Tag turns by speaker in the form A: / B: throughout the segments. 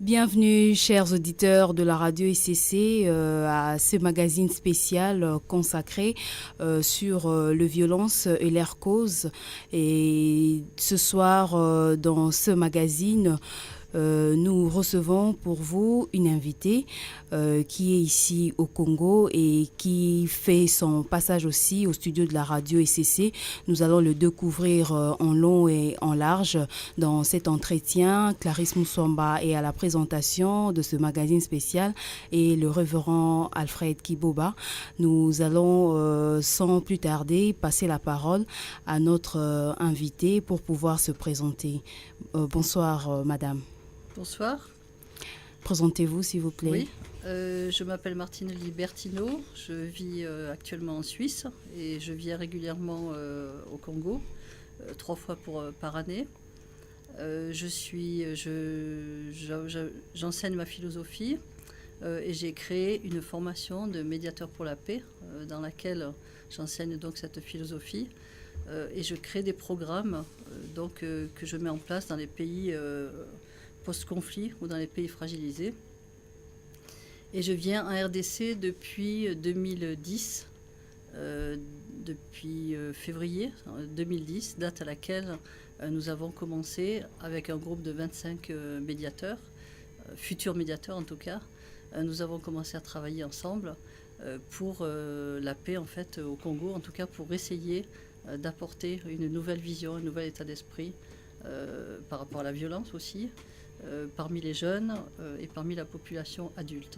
A: Bienvenue, chers auditeurs de la radio ICC, à ce magazine spécial consacré sur le violence et leurs causes. Et ce soir, dans ce magazine, nous recevons pour vous une invitée qui est ici au Congo et qui fait son passage aussi au studio de la radio ECC. Nous allons le découvrir en long et en large dans cet entretien. Clarisse Moussamba est à la présentation de ce magazine spécial et le révérend Alfred Kiboba. Nous allons sans plus tarder passer la parole à notre invitée pour pouvoir se présenter. Bonsoir madame.
B: Bonsoir.
A: Présentez-vous s'il vous plaît.
B: Oui, je m'appelle Martine Libertino, je vis actuellement en Suisse et je viens régulièrement au Congo, 3 fois par année. J'enseigne ma philosophie et j'ai créé une formation de médiateur pour la paix dans laquelle j'enseigne donc cette philosophie et je crée des programmes que je mets en place dans les pays post-conflit ou dans les pays fragilisés. Et je viens en RDC depuis 2010, depuis février 2010, date à laquelle nous avons commencé avec un groupe de 25 médiateurs, futurs médiateurs en tout cas. Nous avons commencé à travailler ensemble pour la paix en fait au Congo, en tout cas pour essayer d'apporter une nouvelle vision, un nouvel état d'esprit par rapport à la violence aussi, parmi les jeunes et parmi la population adulte.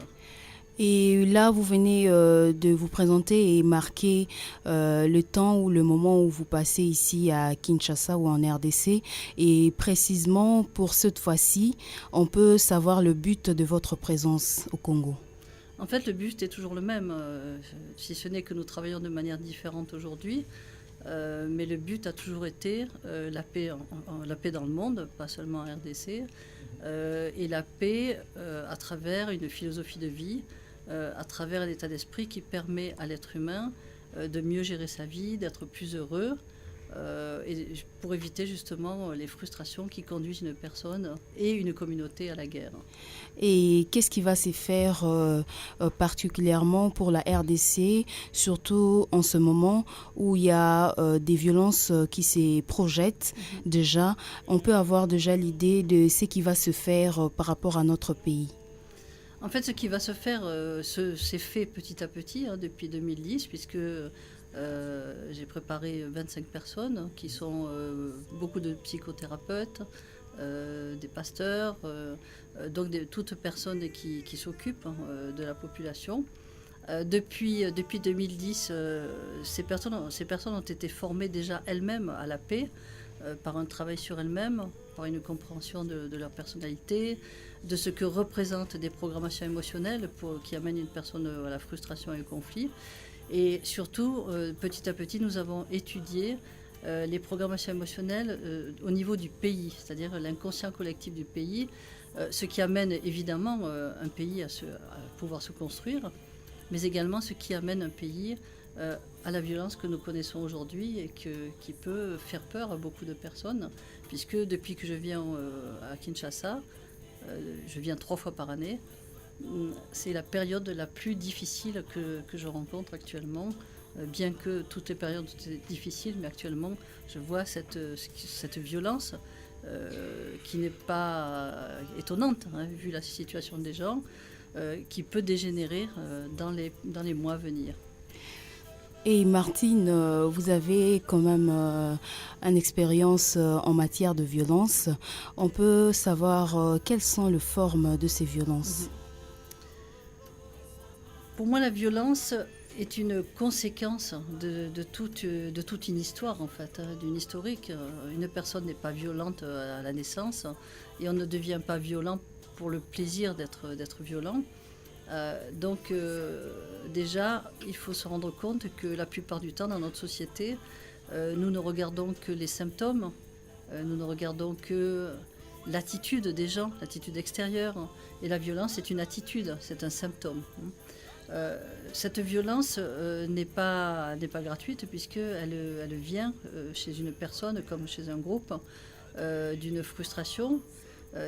A: Et là, vous venez de vous présenter et marquer le temps ou le moment où vous passez ici à Kinshasa ou en RDC. Et précisément pour cette fois-ci, on peut savoir le but de votre présence au Congo.
B: En fait, le but est toujours le même, si ce n'est que nous travaillons de manière différente aujourd'hui. Mais le but a toujours été la paix dans le monde, pas seulement en RDC, et la paix à travers une philosophie de vie, à travers un état d'esprit qui permet à l'être humain de mieux gérer sa vie, d'être plus heureux, et pour éviter justement les frustrations qui conduisent une personne et une communauté à la guerre.
A: Et qu'est-ce qui va se faire particulièrement pour la RDC, surtout en ce moment où il y a des violences qui se projettent déjà. On peut avoir déjà l'idée de ce qui va se faire par rapport à notre pays.
B: En fait, ce qui va se faire, s'est fait petit à petit depuis 2010, puisque j'ai préparé 25 personnes qui sont beaucoup de psychothérapeutes, des pasteurs, donc toutes personnes qui s'occupent de la population. Depuis 2010, ces personnes ont été formées déjà elles-mêmes à la paix, par un travail sur elles-mêmes, par une compréhension de leur personnalité, de ce que représentent des programmations émotionnelles qui amènent une personne à la frustration et au conflit. Et surtout, petit à petit, nous avons étudié les programmations émotionnelles au niveau du pays, c'est-à-dire l'inconscient collectif du pays, ce qui amène évidemment un pays à pouvoir se construire, mais également ce qui amène un pays à la violence que nous connaissons aujourd'hui et qui peut faire peur à beaucoup de personnes, puisque depuis que je viens à Kinshasa, je viens 3 fois par année, c'est la période la plus difficile que je rencontre actuellement, bien que toutes les périodes sont difficiles, mais actuellement je vois cette violence qui n'est pas étonnante, vu la situation des gens, qui peut dégénérer dans les mois à venir.
A: Et Martine, vous avez quand même une expérience en matière de violence. On peut savoir quelles sont les formes de ces violences.
B: Pour moi, la violence est une conséquence de toute une histoire, en fait, d'une historique. Une personne n'est pas violente à la naissance et on ne devient pas violent pour le plaisir d'être violent. Donc déjà, il faut se rendre compte que la plupart du temps dans notre société, nous ne regardons que les symptômes, nous ne regardons que l'attitude des gens, l'attitude extérieure. Et la violence, c'est une attitude, c'est un symptôme. Cette violence n'est pas gratuite puisqu'elle vient chez une personne comme chez un groupe d'une frustration,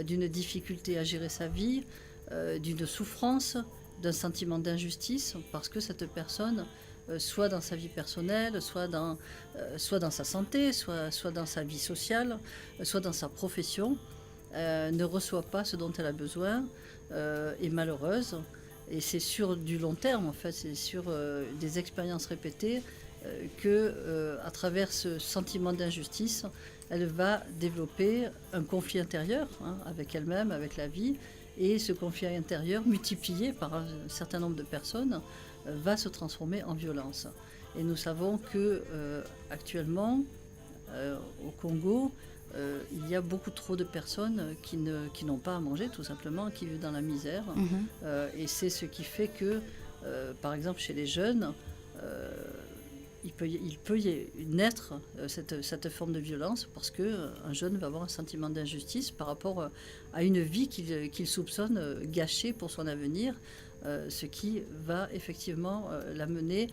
B: d'une difficulté à gérer sa vie, d'une souffrance, d'un sentiment d'injustice, parce que cette personne, soit dans sa vie personnelle, soit dans sa santé, soit dans sa vie sociale, soit dans sa profession, ne reçoit pas ce dont elle a besoin, est malheureuse. Et c'est sur du long terme, en fait, c'est sur des expériences répétées que, à travers ce sentiment d'injustice, elle va développer un conflit intérieur avec elle-même, avec la vie. Et ce conflit intérieur, multiplié par un certain nombre de personnes, va se transformer en violence. Et nous savons que actuellement, au Congo, il y a beaucoup trop de personnes qui n'ont pas à manger, tout simplement, qui vivent dans la misère. Et c'est ce qui fait que, par exemple, chez les jeunes, il peut y naître cette forme de violence parce qu'un jeune va avoir un sentiment d'injustice par rapport à une vie qu'il soupçonne gâchée pour son avenir, ce qui va effectivement l'amener,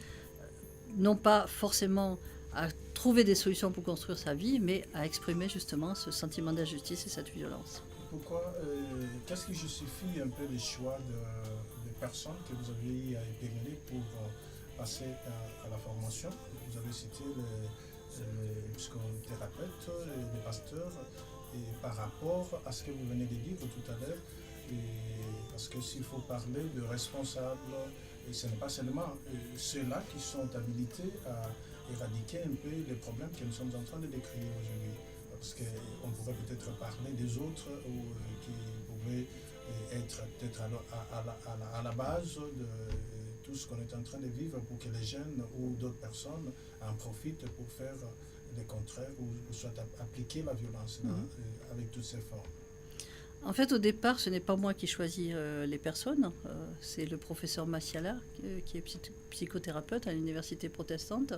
B: non pas forcément à trouver des solutions pour construire sa vie, mais à exprimer justement ce sentiment d'injustice et cette violence.
C: Pourquoi, qu'est-ce qui justifie un peu les choix des personnes que vous avez épinglées pour passer à la formation? Vous avez cité les psychothérapeutes, les pasteurs, et par rapport à ce que vous venez de dire tout à l'heure, parce que s'il faut parler de responsables, ce n'est pas seulement ceux-là qui sont habilités à éradiquer un peu les problèmes que nous sommes en train de décrire aujourd'hui. Parce qu'on pourrait peut-être parler des autres qui pouvaient être peut-être à la base de tout ce qu'on est en train de vivre pour que les jeunes ou d'autres personnes en profitent pour faire le contraire ou soit appliquer la violence avec toutes ses formes.
B: En fait, au départ, ce n'est pas moi qui choisis les personnes, c'est le professeur Massiala, qui est psychothérapeute à l'université protestante,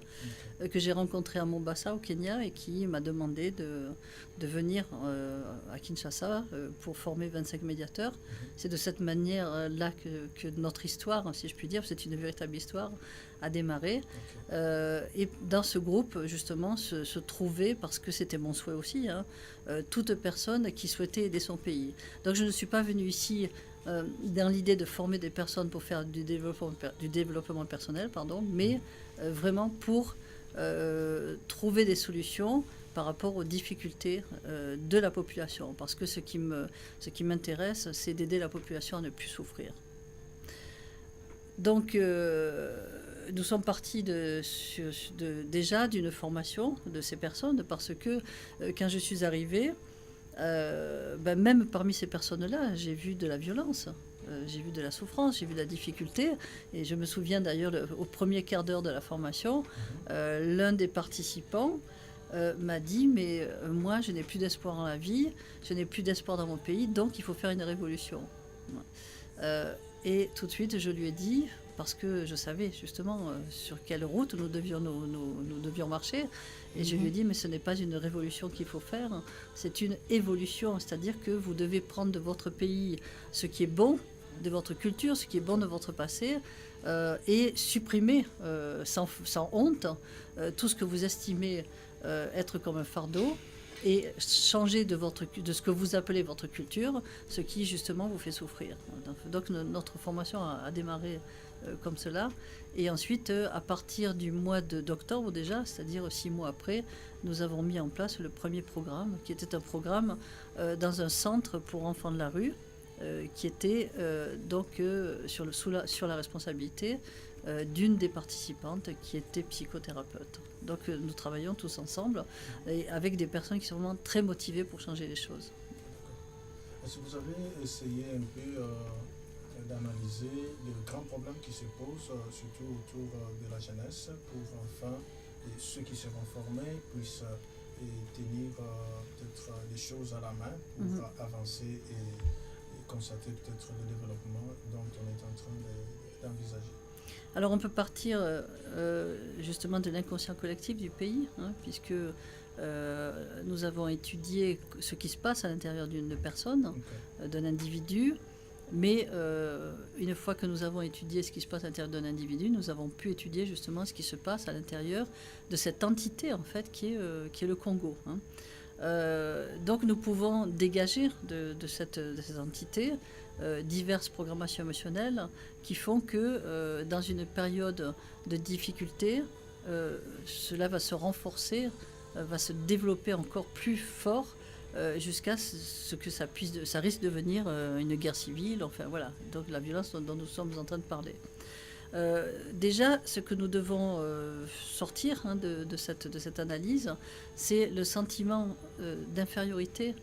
B: que j'ai rencontré à Mombasa, au Kenya, et qui m'a demandé de venir à Kinshasa pour former 25 médiateurs. C'est de cette manière-là que notre histoire, si je puis dire, c'est une véritable histoire, a démarré. Et dans ce groupe, justement, se trouvait, parce que c'était mon souhait aussi, toute personne qui souhaitait aider son pays. Donc je ne suis pas venue ici dans l'idée de former des personnes pour faire du développement personnel, mais vraiment pour trouver des solutions par rapport aux difficultés de la population. Parce que ce qui m'intéresse, c'est d'aider la population à ne plus souffrir. Donc nous sommes partis déjà d'une formation de ces personnes, parce que quand je suis arrivée, même parmi ces personnes-là, j'ai vu de la violence, j'ai vu de la souffrance, j'ai vu de la difficulté. Et je me souviens d'ailleurs, au premier quart d'heure de la formation, l'un des participants m'a dit « Mais moi, je n'ai plus d'espoir en la vie, je n'ai plus d'espoir dans mon pays, donc il faut faire une révolution. » Et tout de suite, je lui ai dit, parce que je savais justement sur quelle route nous devions marcher, et je lui ai dit, mais ce n'est pas une révolution qu'il faut faire, c'est une évolution, c'est-à-dire que vous devez prendre de votre pays ce qui est bon, de votre culture, ce qui est bon de votre passé, et supprimer sans honte tout ce que vous estimez être comme un fardeau, et changer de ce que vous appelez votre culture, ce qui justement vous fait souffrir. Donc notre formation a démarré comme cela. Et ensuite, à partir du mois d'octobre déjà, c'est-à-dire 6 mois après, nous avons mis en place le premier programme, qui était un programme dans un centre pour enfants de la rue, qui était sur la responsabilité d'une des participantes qui était psychothérapeute. Donc nous travaillons tous ensemble et avec des personnes qui sont vraiment très motivées pour changer les choses.
C: Est-ce que vous avez essayé un peu d'analyser les grands problèmes qui se posent, surtout autour de la jeunesse, pour enfin ceux qui seront formés puissent tenir peut-être des choses à la main pour avancer et constater peut-être le développement dont on est en train d'envisager?
B: Alors on peut partir justement de l'inconscient collectif du pays, puisque nous avons étudié ce qui se passe à l'intérieur d'une personne, d'un individu, mais une fois que nous avons étudié ce qui se passe à l'intérieur d'un individu, nous avons pu étudier justement ce qui se passe à l'intérieur de cette entité en fait qui est le Congo. Donc nous pouvons dégager de cette entité diverses programmations émotionnelles qui font que dans une période de difficulté, cela va se renforcer, va se développer encore plus fort jusqu'à ce que ça risque de devenir une guerre civile, enfin voilà, donc la violence dont nous sommes en train de parler. Déjà, ce que nous devons sortir de cette analyse, c'est le sentiment d'infériorité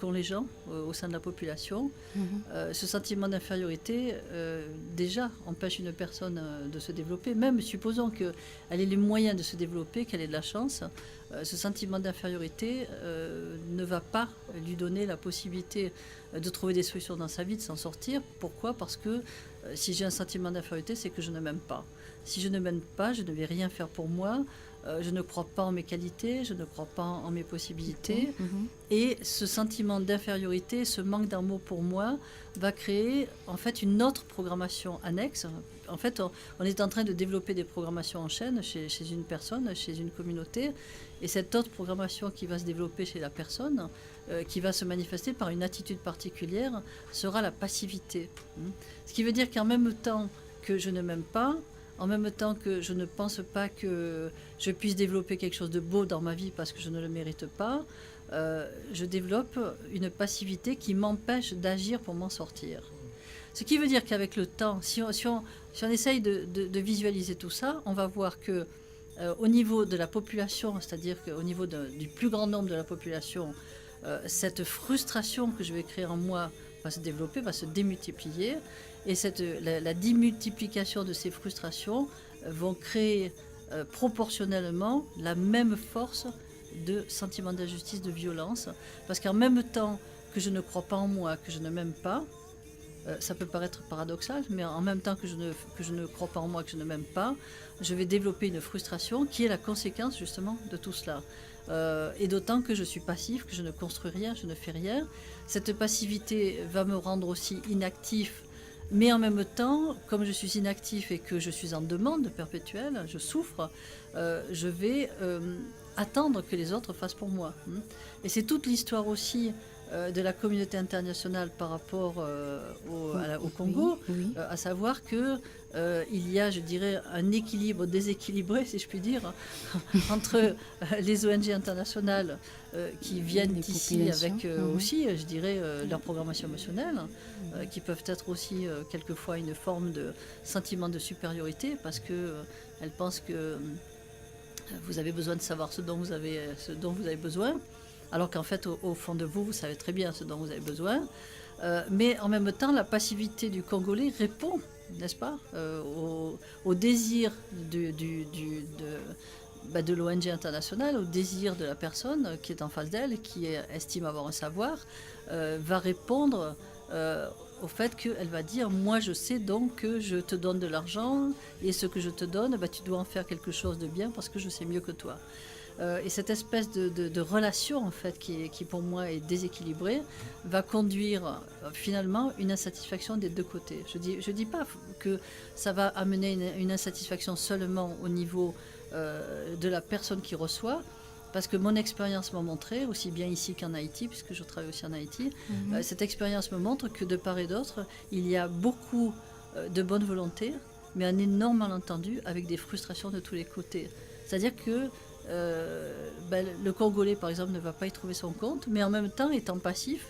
B: qu'ont les gens au sein de la population. Ce sentiment d'infériorité, déjà, empêche une personne de se développer. Même supposons qu'elle ait les moyens de se développer, qu'elle ait de la chance, ce sentiment d'infériorité ne va pas lui donner la possibilité de trouver des solutions dans sa vie, de s'en sortir. Pourquoi ? Parce que si j'ai un sentiment d'infériorité, c'est que je ne m'aime pas. Si je ne m'aime pas, je ne vais rien faire pour moi. Je ne crois pas en mes qualités, je ne crois pas en mes possibilités. Et ce sentiment d'infériorité, ce manque d'amour pour moi, va créer en fait une autre programmation annexe. En fait, on est en train de développer des programmations en chaîne chez une personne, chez une communauté. Et cette autre programmation qui va se développer chez la personne, qui va se manifester par une attitude particulière, sera la passivité. Ce qui veut dire qu'en même temps que je ne m'aime pas, en même temps que je ne pense pas que je puisse développer quelque chose de beau dans ma vie parce que je ne le mérite pas, je développe une passivité qui m'empêche d'agir pour m'en sortir. Ce qui veut dire qu'avec le temps, si on essaye de visualiser tout ça, on va voir que au niveau de la population, c'est-à-dire qu'au niveau du plus grand nombre de la population, cette frustration que je vais créer en moi va se développer, va se démultiplier. Et la démultiplication de ces frustrations vont créer proportionnellement la même force de sentiment d'injustice, de violence. Parce qu'en même temps que je ne crois pas en moi, que je ne m'aime pas, ça peut paraître paradoxal, mais en même temps que je ne crois pas en moi, que je ne m'aime pas, je vais développer une frustration qui est la conséquence justement de tout cela. Et d'autant que je suis passif, que je ne construis rien, je ne fais rien. Cette passivité va me rendre aussi inactif, mais en même temps, comme je suis inactif et que je suis en demande perpétuelle, je souffre, je vais attendre que les autres fassent pour moi. Et c'est toute l'histoire aussi de la communauté internationale par rapport au Congo, à savoir que il y a, je dirais, un équilibre déséquilibré, si je puis dire, entre les ONG internationales qui viennent ici avec aussi, je dirais, leur programmation émotionnelle, qui peuvent être aussi quelquefois une forme de sentiment de supériorité parce qu'elles pensent que vous avez besoin de savoir ce dont vous avez besoin. Alors qu'en fait, au fond de vous, vous savez très bien ce dont vous avez besoin. Mais en même temps, la passivité du Congolais répond, n'est-ce pas, au désir de l'ONG internationale, au désir de la personne qui est en face d'elle, qui estime avoir un savoir, va répondre au fait qu'elle va dire « Moi, je sais donc que je te donne de l'argent et ce que je te donne, tu dois en faire quelque chose de bien parce que je sais mieux que toi. » Et cette espèce de relation, en fait, qui pour moi est déséquilibrée, va conduire finalement une insatisfaction des deux côtés. Je dis pas que ça va amener une insatisfaction seulement au niveau de la personne qui reçoit, parce que mon expérience m'a montré, aussi bien ici qu'en Haïti, puisque je travaille aussi en Haïti, cette expérience me montre que de part et d'autre, il y a beaucoup de bonne volonté, mais un énorme malentendu avec des frustrations de tous les côtés. C'est-à-dire que le Congolais, par exemple, ne va pas y trouver son compte, mais en même temps, étant passif,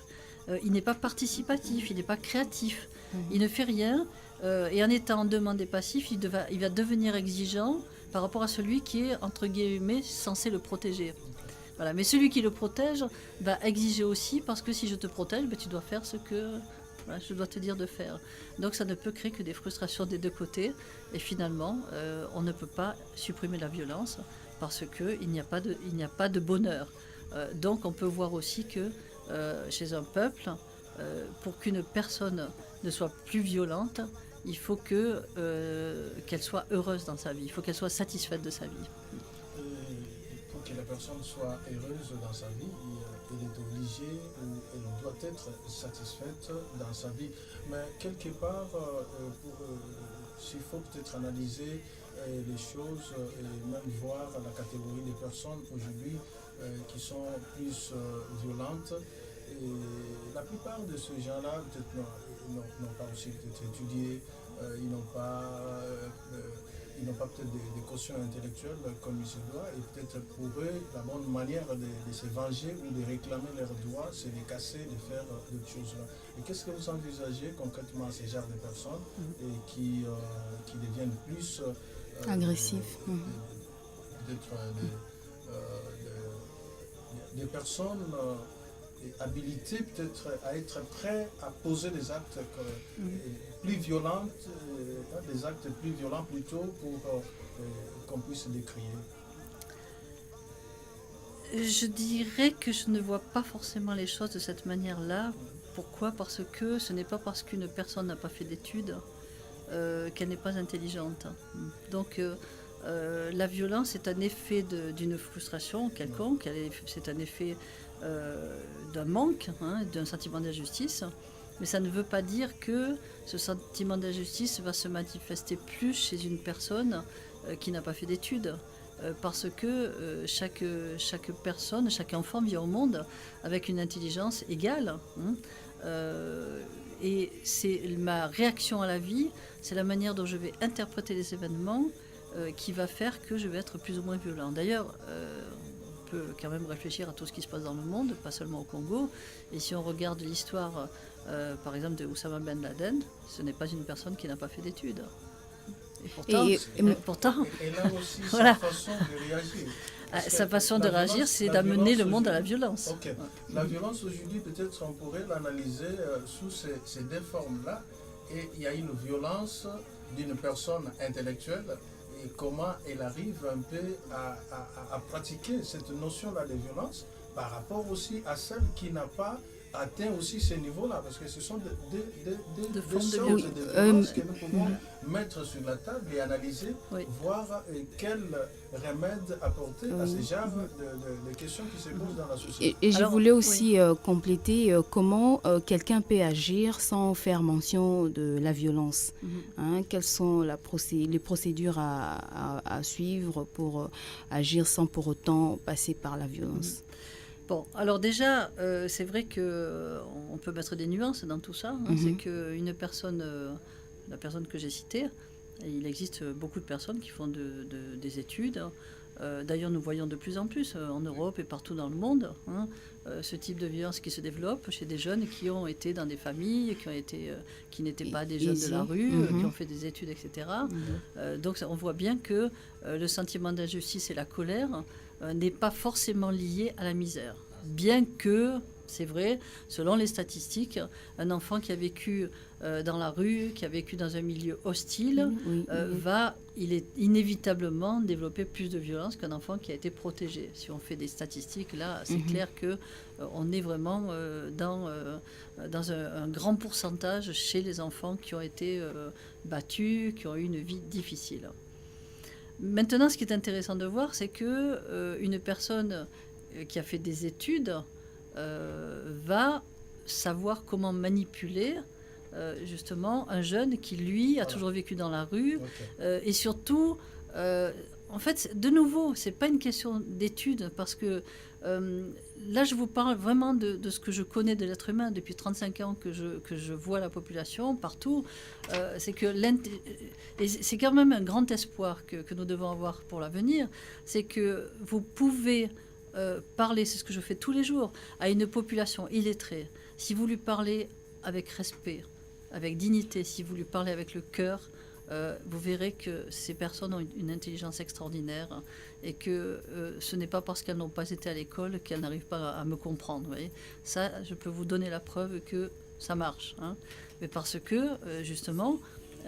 B: il n'est pas participatif, il n'est pas créatif, il ne fait rien, et en étant en demande et passif, il va devenir exigeant par rapport à celui qui est, entre guillemets, censé le protéger. Voilà. Mais celui qui le protège va exiger aussi, parce que si je te protège, tu dois faire ce que je dois te dire de faire. Donc ça ne peut créer que des frustrations des deux côtés, et finalement, on ne peut pas supprimer la violence, parce qu'il n'y a pas de bonheur. Donc on peut voir aussi que chez un peuple, pour qu'une personne ne soit plus violente, il faut qu'elle soit heureuse dans sa vie, il faut qu'elle soit satisfaite de sa vie.
C: Pour que la personne soit heureuse dans sa vie, elle est obligée, elle doit être satisfaite dans sa vie. Mais quelque part, s'il faut peut-être analyser les choses et même voir la catégorie des personnes aujourd'hui qui sont plus violentes. Et la plupart de ces gens-là, peut-être n'ont pas aussi peut-être étudié, ils n'ont pas peut-être des quotients intellectuels comme il se doit, et peut-être pour eux, la bonne manière de se venger ou de réclamer leurs droits, c'est de casser, de faire d'autres choses-là. Et qu'est-ce que vous envisagez concrètement à ces genres de personnes et qui deviennent plus
A: agressifs,
C: des personnes habilitées peut-être à être prêts à poser des actes plus violents, des actes plus violents plutôt pour qu'on puisse les décrier.
B: Je dirais que je ne vois pas forcément les choses de cette manière-là. Pourquoi ? Parce que ce n'est pas parce qu'une personne n'a pas fait d'études qu'elle n'est pas intelligente. Donc la violence est un effet d'une frustration quelconque, c'est un effet d'un manque, d'un sentiment d'injustice, mais ça ne veut pas dire que ce sentiment d'injustice va se manifester plus chez une personne qui n'a pas fait d'études. Parce que chaque personne, chaque enfant vit au monde avec une intelligence égale. Et c'est ma réaction à la vie, c'est la manière dont je vais interpréter les événements qui va faire que je vais être plus ou moins violent. D'ailleurs, on peut quand même réfléchir à tout ce qui se passe dans le monde, pas seulement au Congo. Et si on regarde l'histoire, par exemple, de Oussama Ben Laden, ce n'est pas une personne qui n'a pas fait d'études. Et pourtant,
C: et là aussi,
B: voilà.
C: Sa façon de réagir.
B: Sa façon de réagir, c'est d'amener le monde à la violence.
C: Okay. La violence aujourd'hui, peut-être on pourrait l'analyser sous ces deux formes-là. Et il y a une violence d'une personne intellectuelle et comment elle arrive un peu à pratiquer cette notion-là de violence par rapport aussi à celle qui n'a pas atteint aussi ces niveaux-là, parce que ce sont des sortes de violences que nous pouvons mettre sur la table et analyser, voir quel remède apporter à ces genres de questions qui se posent dans la société.
A: Et je voulais aussi compléter comment quelqu'un peut agir sans faire mention de la violence. Quelles sont les procédures à suivre pour agir sans pour autant passer par la violence?
B: Bon, alors déjà, c'est vrai qu'on peut mettre des nuances dans tout ça. C'est qu'une personne, la personne que j'ai citée, il existe beaucoup de personnes qui font des études. D'ailleurs, nous voyons de plus en plus en Europe et partout dans le monde ce type de violence qui se développe chez des jeunes qui ont été dans des familles, qui n'étaient pas des jeunes de la rue, qui ont fait des études, etc. Donc on voit bien que le sentiment d'injustice et la colère n'est pas forcément lié à la misère. Bien que, c'est vrai, selon les statistiques, un enfant qui a vécu dans la rue, qui a vécu dans un milieu hostile, il est inévitablement développer plus de violence qu'un enfant qui a été protégé. Si on fait des statistiques, là, c'est clair qu'on est vraiment dans un grand pourcentage chez les enfants qui ont été battus, qui ont eu une vie difficile. Maintenant, ce qui est intéressant de voir, c'est qu'une personne qui a fait des études va savoir comment manipuler justement un jeune qui, lui, a toujours vécu dans la rue. Et surtout, en fait, de nouveau, ce n'est pas une question d'études, parce que là, je vous parle vraiment de ce que je connais de l'être humain depuis 35 ans, que je vois la population partout. C'est que et c'est quand même un grand espoir que nous devons avoir pour l'avenir, c'est que vous pouvez parler, c'est ce que je fais tous les jours, à une population illettrée. Si vous lui parlez avec respect, avec dignité, si vous lui parlez avec le cœur, vous verrez que ces personnes ont une intelligence extraordinaire et que ce n'est pas parce qu'elles n'ont pas été à l'école qu'elles n'arrivent pas à me comprendre. Vous voyez. Ça, je peux vous donner la preuve que ça marche. Mais parce que, justement,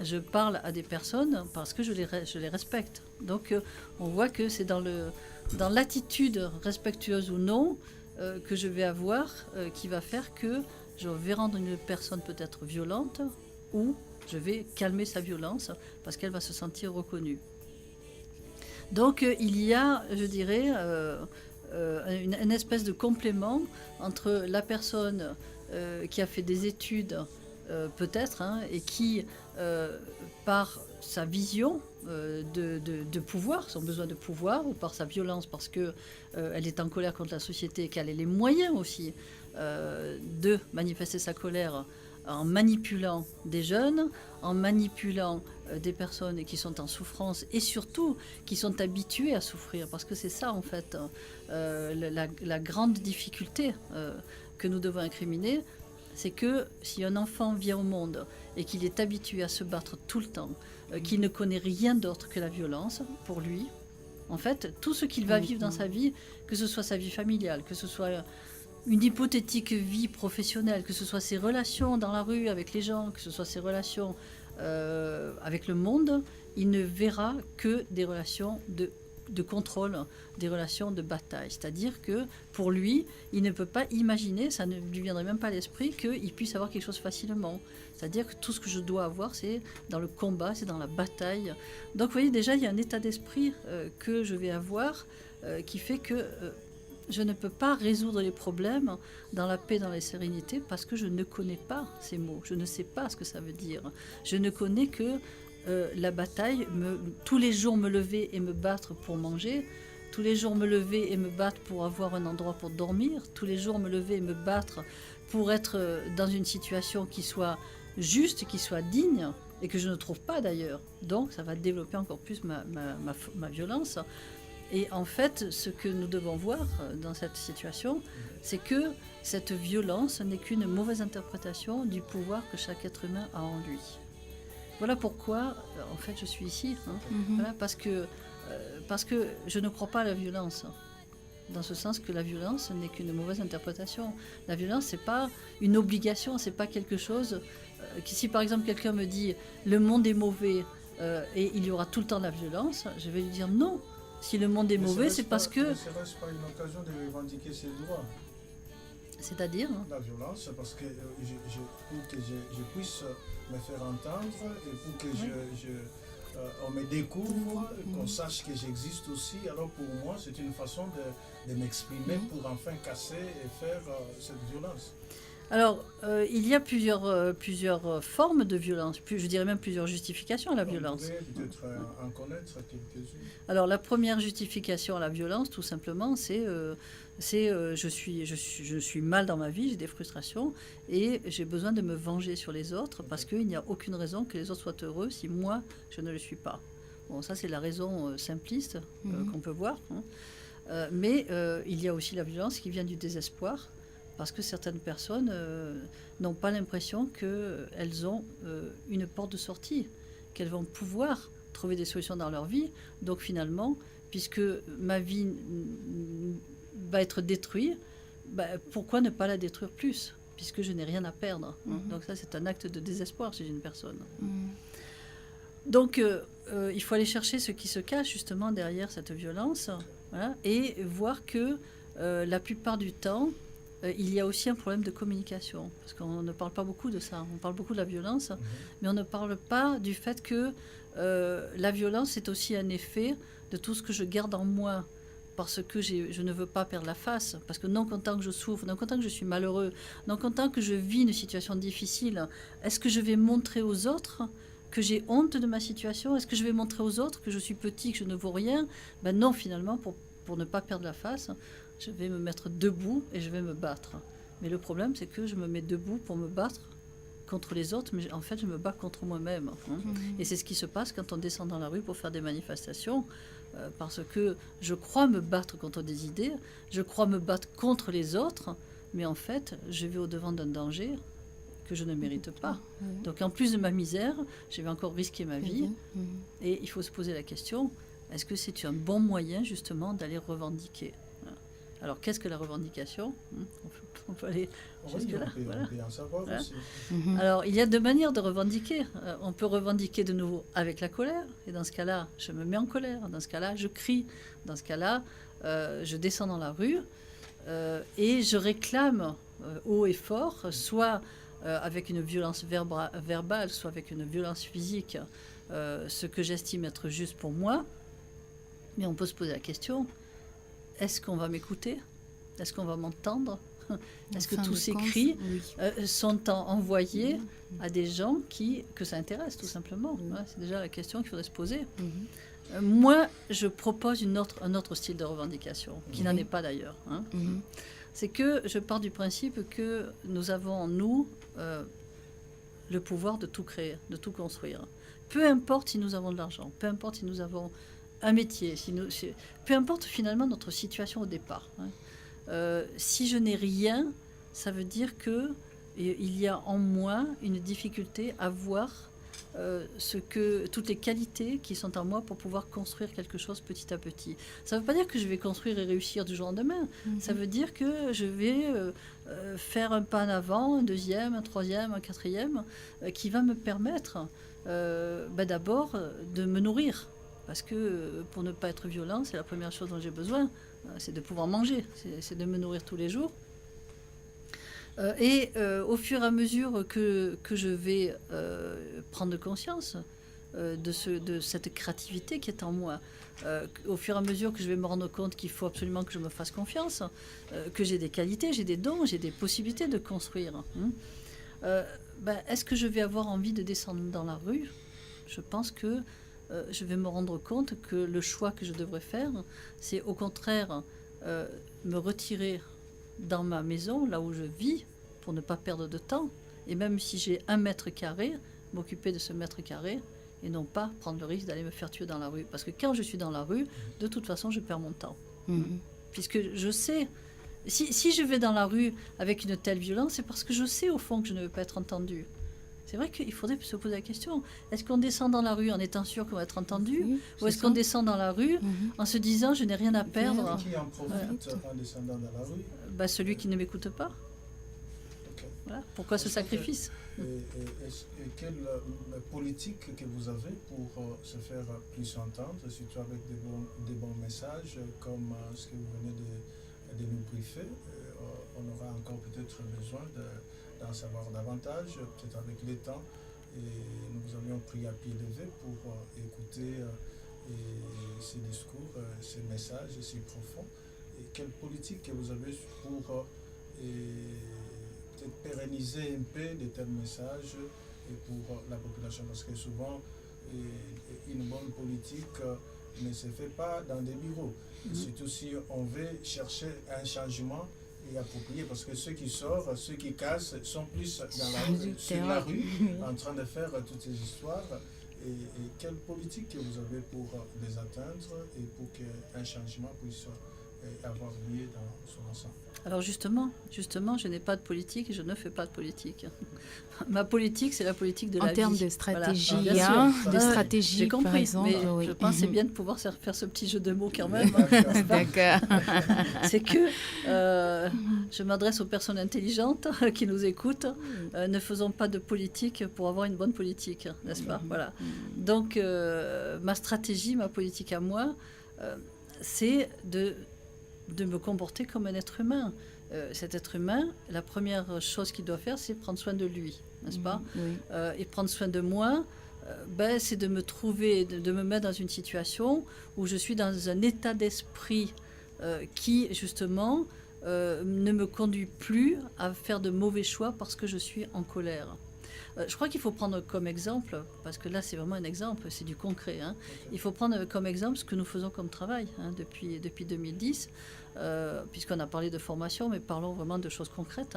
B: je parle à des personnes parce que je les respecte. Donc, on voit que c'est dans l'attitude respectueuse ou non que je vais avoir qui va faire que je vais rendre une personne peut-être violente ou je vais calmer sa violence parce qu'elle va se sentir reconnue. Donc il y a, je dirais, une espèce de complément entre la personne qui a fait des études peut-être, hein, et qui, par sa vision de pouvoir, son besoin de pouvoir, ou par sa violence parce qu'elle est en colère contre la société et qu'elle ait les moyens aussi de manifester sa colère en manipulant des jeunes, en manipulant des personnes qui sont en souffrance et surtout qui sont habituées à souffrir. Parce que c'est ça, en fait, la grande difficulté que nous devons incriminer, c'est que si un enfant vient au monde et qu'il est habitué à se battre tout le temps, qu'il ne connaît rien d'autre que la violence, pour lui, en fait, tout ce qu'il va vivre dans sa vie, que ce soit sa vie familiale, que ce soit une hypothétique vie professionnelle, que ce soit ses relations dans la rue avec les gens, que ce soit ses relations avec le monde, il ne verra que des relations de contrôle, des relations de bataille. C'est-à-dire que pour lui, il ne peut pas imaginer, ça ne lui viendrait même pas à l'esprit, qu'il puisse avoir quelque chose facilement. C'est-à-dire que tout ce que je dois avoir, c'est dans le combat, c'est dans la bataille. Donc vous voyez, déjà, il y a un état d'esprit que je vais avoir qui fait que je ne peux pas résoudre les problèmes dans la paix, dans la sérénité, parce que je ne connais pas ces mots. Je ne sais pas ce que ça veut dire. Je ne connais que la bataille, tous les jours me lever et me battre pour manger, tous les jours me lever et me battre pour avoir un endroit pour dormir, tous les jours me lever et me battre pour être dans une situation qui soit juste, qui soit digne, et que je ne trouve pas d'ailleurs. Donc ça va développer encore plus ma violence. Et en fait, ce que nous devons voir dans cette situation, c'est que cette violence n'est qu'une mauvaise interprétation du pouvoir que chaque être humain a en lui. Voilà pourquoi, en fait, je suis ici. Hein. Voilà, parce que je ne crois pas à la violence. Dans ce sens que la violence n'est qu'une mauvaise interprétation. La violence, c'est pas une obligation, c'est pas quelque chose... si par exemple quelqu'un me dit « le monde est mauvais et il y aura tout le temps de la violence », je vais lui dire non. Si le monde est mauvais, c'est parce que...
C: Ne serait-ce pas une occasion de revendiquer ses droits?
B: C'est-à-dire
C: la violence, parce que pour que je puisse me faire entendre et pour que on me découvre, qu'on sache que j'existe aussi. Alors pour moi, c'est une façon de m'exprimer pour enfin casser et faire cette violence.
B: Alors, il y a plusieurs formes de violence, je dirais même plusieurs justifications à la violence.
C: Vous pouvez peut-être en connaître quelques-unes.
B: Alors, la première justification à la violence, tout simplement, c'est je suis mal dans ma vie, j'ai des frustrations et j'ai besoin de me venger sur les autres parce qu'il n'y a aucune raison que les autres soient heureux si moi, je ne le suis pas. Bon, ça, c'est la raison simpliste qu'on peut voir. Hein. Mais il y a aussi la violence qui vient du désespoir. Parce que certaines personnes n'ont pas l'impression qu'elles ont une porte de sortie, qu'elles vont pouvoir trouver des solutions dans leur vie. Donc finalement, puisque ma vie va être détruite, pourquoi ne pas la détruire plus, puisque je n'ai rien à perdre. Donc ça, c'est un acte de désespoir chez une personne. Donc il faut aller chercher ce qui se cache justement derrière cette violence, voilà, et voir que la plupart du temps, il y a aussi un problème de communication, parce qu'on ne parle pas beaucoup de ça. On parle beaucoup de la violence, mais on ne parle pas du fait que la violence est aussi un effet de tout ce que je garde en moi, parce que je ne veux pas perdre la face, parce que non content que je souffre, non content que je suis malheureux, non content que je vis une situation difficile, est-ce que je vais montrer aux autres que j'ai honte de ma situation? Est-ce que je vais montrer aux autres que je suis petit, que je ne vaux rien? Ben non, finalement, pour ne pas perdre la face, je vais me mettre debout et je vais me battre. Mais le problème, c'est que je me mets debout pour me battre contre les autres, mais en fait, je me bats contre moi-même. Hein. Et c'est ce qui se passe quand on descend dans la rue pour faire des manifestations, parce que je crois me battre contre des idées, je crois me battre contre les autres, mais en fait, je vais au-devant d'un danger que je ne mérite pas. Donc, en plus de ma misère, je vais encore risquer ma vie. Et il faut se poser la question, est-ce que c'est un bon moyen, justement, d'aller revendiquer? Alors, qu'est-ce que la revendication? On peut aller jusque-là. Voilà. Voilà. Alors, il y a deux manières de revendiquer. On peut revendiquer de nouveau avec la colère. Et dans ce cas-là, je me mets en colère. Dans ce cas-là, je crie. Dans ce cas-là, je descends dans la rue et je réclame haut et fort, soit avec une violence verbale, soit avec une violence physique, ce que j'estime être juste pour moi. Mais on peut se poser la question... Est-ce qu'on va m'écouter? Est-ce qu'on va m'entendre? est-ce que tous ces cris sont envoyés à des gens que ça intéresse, tout simplement. C'est déjà la question qu'il faudrait se poser. Moi, je propose un autre style de revendication, qui n'en est pas d'ailleurs. C'est que je pars du principe que nous avons en nous le pouvoir de tout créer, de tout construire. Peu importe si nous avons de l'argent, peu importe si nous avons un métier, peu importe finalement notre situation au départ. Si je n'ai rien, ça veut dire qu'il y a en moi une difficulté à voir toutes les qualités qui sont en moi pour pouvoir construire quelque chose petit à petit. Ça ne veut pas dire que je vais construire et réussir du jour au lendemain. Ça veut dire que je vais faire un pas en avant, un deuxième, un troisième, un quatrième, qui va me permettre d'abord de me nourrir. Parce que pour ne pas être violent, c'est la première chose dont j'ai besoin, c'est de pouvoir manger, c'est de me nourrir tous les jours. Au fur et à mesure que je vais prendre conscience de cette créativité qui est en moi, au fur et à mesure que je vais me rendre compte qu'il faut absolument que je me fasse confiance, que j'ai des qualités, j'ai des dons, j'ai des possibilités de construire. Est-ce que je vais avoir envie de descendre dans la rue ? Je pense que je vais me rendre compte que le choix que je devrais faire, c'est au contraire me retirer dans ma maison, là où je vis, pour ne pas perdre de temps. Et même si j'ai 1 mètre carré, m'occuper de ce mètre carré et non pas prendre le risque d'aller me faire tuer dans la rue. Parce que quand je suis dans la rue, de toute façon, je perds mon temps. Puisque je sais, si je vais dans la rue avec une telle violence, c'est parce que je sais au fond que je ne veux pas être entendue. C'est vrai qu'il faudrait se poser la question. Est-ce qu'on descend dans la rue en étant sûr qu'on va être entendu, ou est-ce qu'on descend dans la rue en se disant je n'ai rien à perdre?
C: Qui en profite en descendant dans la rue?
B: Celui qui ne m'écoute pas. Voilà. Pourquoi ce sacrifice?
C: Et quelle politique que vous avez pour se faire plus entendre, surtout avec des bons messages comme ce que vous venez de nous briefer? On aura encore peut-être besoin d'en savoir davantage, peut-être avec le temps. Et nous vous avions pris à pied levé pour écouter ces discours, ces messages si profonds. Et quelle politique que vous avez pour peut-être pérenniser un peu de tels messages et pour la population? Parce que souvent, une bonne politique ne se fait pas dans des bureaux. Surtout si on veut chercher un changement et approprié, parce que ceux qui sortent, ceux qui cassent, sont plus sur la rue, en train de faire toutes ces histoires. Et quelle politique que vous avez pour les atteindre et pour qu'un changement puisse avoir lieu dans son ensemble?
B: Alors justement, je n'ai pas de politique et je ne fais pas de politique. Ma politique, c'est la politique de la vie.
A: En termes de stratégie,
B: voilà.
A: de stratégie,
B: j'ai compris,
A: par exemple.
B: Mais je pense que c'est bien de pouvoir faire ce petit jeu de mots quand même.
A: D'accord.
B: C'est que je m'adresse aux personnes intelligentes qui nous écoutent. Ne faisons pas de politique pour avoir une bonne politique, n'est-ce pas? Voilà. Donc, ma stratégie, ma politique à moi, c'est de me comporter comme un être humain. Cet être humain, la première chose qu'il doit faire, c'est prendre soin de lui, n'est-ce pas? Et prendre soin de moi, c'est de me trouver, de me mettre dans une situation où je suis dans un état d'esprit qui, justement, ne me conduit plus à faire de mauvais choix parce que je suis en colère. Je crois qu'il faut prendre comme exemple, parce que là c'est vraiment un exemple, c'est du concret. Il faut prendre comme exemple ce que nous faisons comme travail depuis 2010, puisqu'on a parlé de formation, mais parlons vraiment de choses concrètes,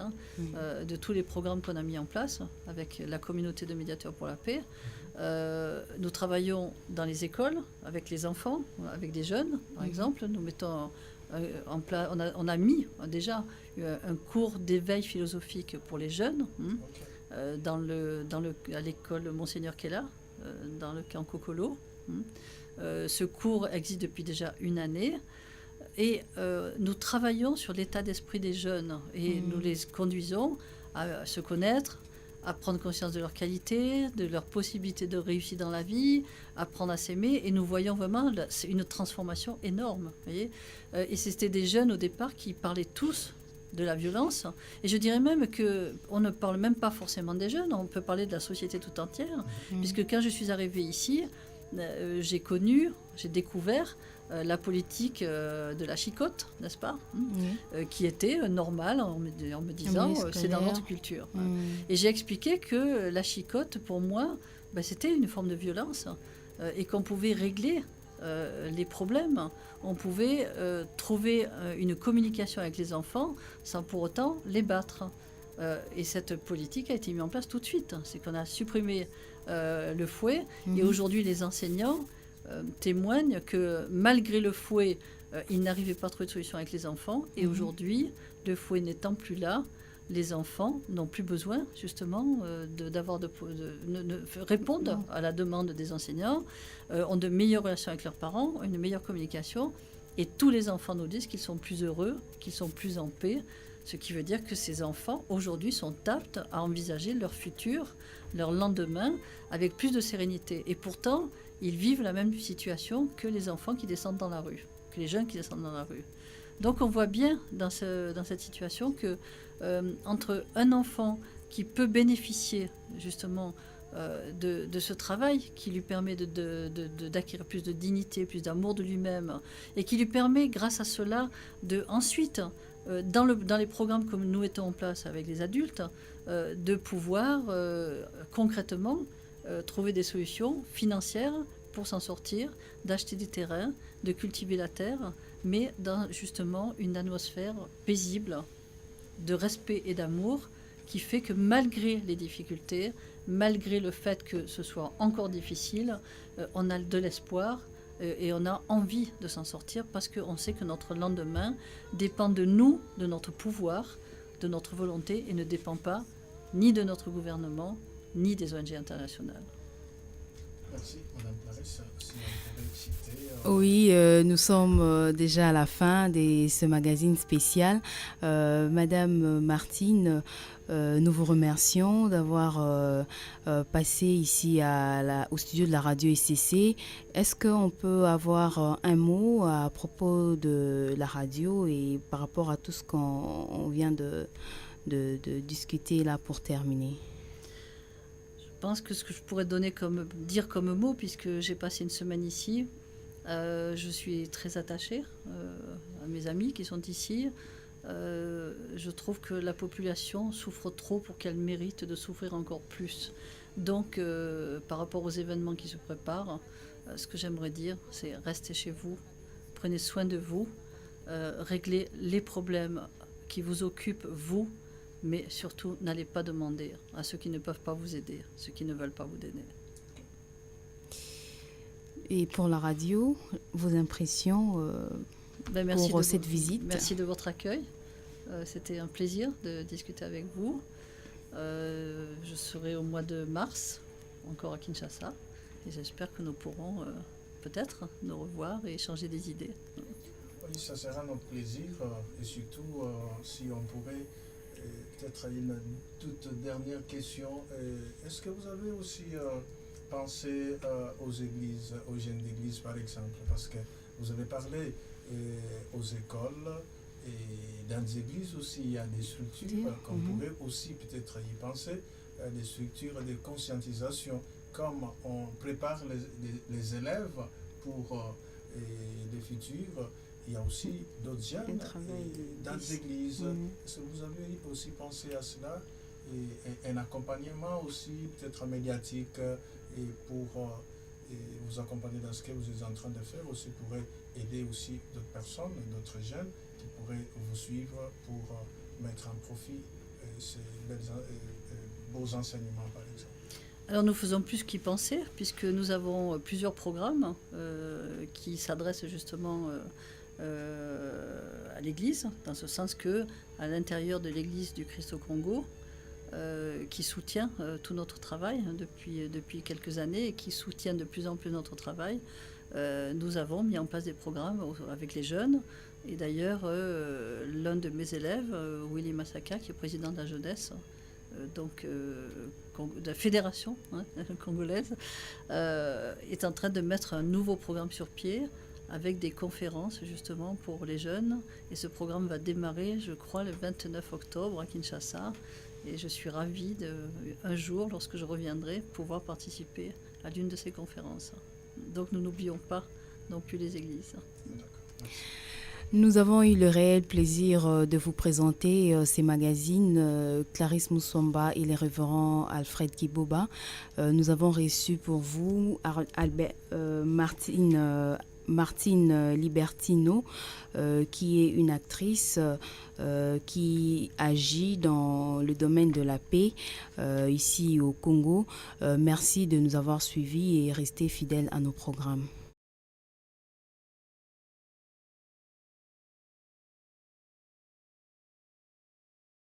B: de tous les programmes qu'on a mis en place avec la communauté de médiateurs pour la paix. Nous travaillons dans les écoles avec les enfants, avec des jeunes, par exemple. Nous mettons en place, on a mis déjà un cours d'éveil philosophique pour les jeunes. À l'école Monseigneur Kella, dans le camp Kokolo. Ce cours existe depuis déjà 1 année et nous travaillons sur l'état d'esprit des jeunes et nous les conduisons à se connaître, à prendre conscience de leurs qualités, de leurs possibilités de réussir dans la vie, apprendre à s'aimer, et nous voyons vraiment une transformation énorme. Voyez, et c'était des jeunes au départ qui parlaient tous de la violence. Et je dirais même qu'on ne parle même pas forcément des jeunes, on peut parler de la société tout entière, puisque quand je suis arrivée ici, j'ai découvert la politique de la chicotte, n'est-ce pas, qui était normale en me disant c'est dans notre culture. Et j'ai expliqué que la chicotte, pour moi, c'était une forme de violence et qu'on pouvait régler les problèmes. On pouvait trouver une communication avec les enfants sans pour autant les battre. Et cette politique a été mise en place tout de suite. C'est qu'on a supprimé le fouet et aujourd'hui les enseignants témoignent que malgré le fouet, ils n'arrivaient pas à trouver de solution avec les enfants. Et aujourd'hui, le fouet n'étant plus là, les enfants n'ont plus besoin justement répondre à la demande des enseignants, ont de meilleures relations avec leurs parents, une meilleure communication. Et tous les enfants nous disent qu'ils sont plus heureux, qu'ils sont plus en paix. Ce qui veut dire que ces enfants, aujourd'hui, sont aptes à envisager leur futur, leur lendemain, avec plus de sérénité. Et pourtant, ils vivent la même situation que les enfants qui descendent dans la rue, que les jeunes qui descendent dans la rue. Donc on voit bien dans cette situation que entre un enfant qui peut bénéficier justement de ce travail qui lui permet d'acquérir plus de dignité, plus d'amour de lui-même, et qui lui permet, grâce à cela, ensuite, dans les programmes que nous mettons en place avec les adultes, de pouvoir concrètement trouver des solutions financières pour s'en sortir, d'acheter des terrains, de cultiver la terre, mais dans justement une atmosphère paisible, de respect et d'amour, qui fait que malgré les difficultés, malgré le fait que ce soit encore difficile, on a de l'espoir et on a envie de s'en sortir parce qu'on sait que notre lendemain dépend de nous, de notre pouvoir, de notre volonté et ne dépend pas ni de notre gouvernement, ni des ONG internationales.
C: Merci, Madame Clarisse. Si on pourrait citer,
A: Oui, nous sommes déjà à la fin de ce magazine spécial. Madame Martine, nous vous remercions d'avoir passé ici au studio de la radio SCC. Est-ce qu'on peut avoir un mot à propos de la radio et par rapport à tout ce qu'on vient de discuter là pour terminer?
B: Je pense que ce que je pourrais dire comme mot, puisque j'ai passé une semaine ici, je suis très attachée à mes amis qui sont ici. Je trouve que la population souffre trop pour qu'elle mérite de souffrir encore plus. Donc, par rapport aux événements qui se préparent, ce que j'aimerais dire, c'est restez chez vous, prenez soin de vous, réglez les problèmes qui vous occupent, vous, mais surtout, n'allez pas demander à ceux qui ne peuvent pas vous aider, ceux qui ne veulent pas vous aider.
A: Et pour la radio, vos impressions pour cette visite?
B: Merci de votre accueil. C'était un plaisir de discuter avec vous. Je serai au mois de mars, encore à Kinshasa, et j'espère que nous pourrons peut-être nous revoir et échanger des idées.
C: Oui, ça sera notre plaisir, et surtout si on pourrait peut-être une toute dernière question. Est-ce que vous avez aussi pensé aux églises, aux jeunes d'église par exemple? Parce que vous avez parlé aux écoles et dans les églises aussi, il y a des structures qu'on pourrait aussi peut-être y penser, des structures de conscientisation, comme on prépare les élèves pour les futurs. Il y a aussi d'autres jeunes dans les églises. Est-ce que vous avez aussi pensé à cela? Et un accompagnement aussi, peut-être médiatique, et pour vous accompagner dans ce que vous êtes en train de faire, aussi pourrait aider aussi d'autres personnes, d'autres jeunes qui pourraient vous suivre pour mettre en profit ces beaux enseignements, par exemple.
B: Alors nous faisons plus qu'y penser, puisque nous avons plusieurs programmes qui s'adressent justement à l'Église, dans ce sens que à l'intérieur de l'Église du Christ au Congo, qui soutient tout notre travail depuis quelques années et qui soutient de plus en plus notre travail, nous avons mis en place des programmes avec les jeunes. Et d'ailleurs, l'un de mes élèves, Willy Masaka, qui est président de la jeunesse, de la fédération congolaise, est en train de mettre un nouveau programme sur pied avec des conférences justement pour les jeunes. Et ce programme va démarrer, je crois, le 29 octobre à Kinshasa. Et je suis ravie un jour, lorsque je reviendrai, pouvoir participer à l'une de ces conférences. Donc nous n'oublions pas non plus les églises.
C: D'accord. Merci.
A: Nous avons eu le réel plaisir de vous présenter ces magazines, Clarisse Moussomba et le révérend Alfred Kiboba. Nous avons reçu pour vous Martine Libertino, qui est une actrice qui agit dans le domaine de la paix ici au Congo. Merci de nous avoir suivis et restez fidèles à nos programmes.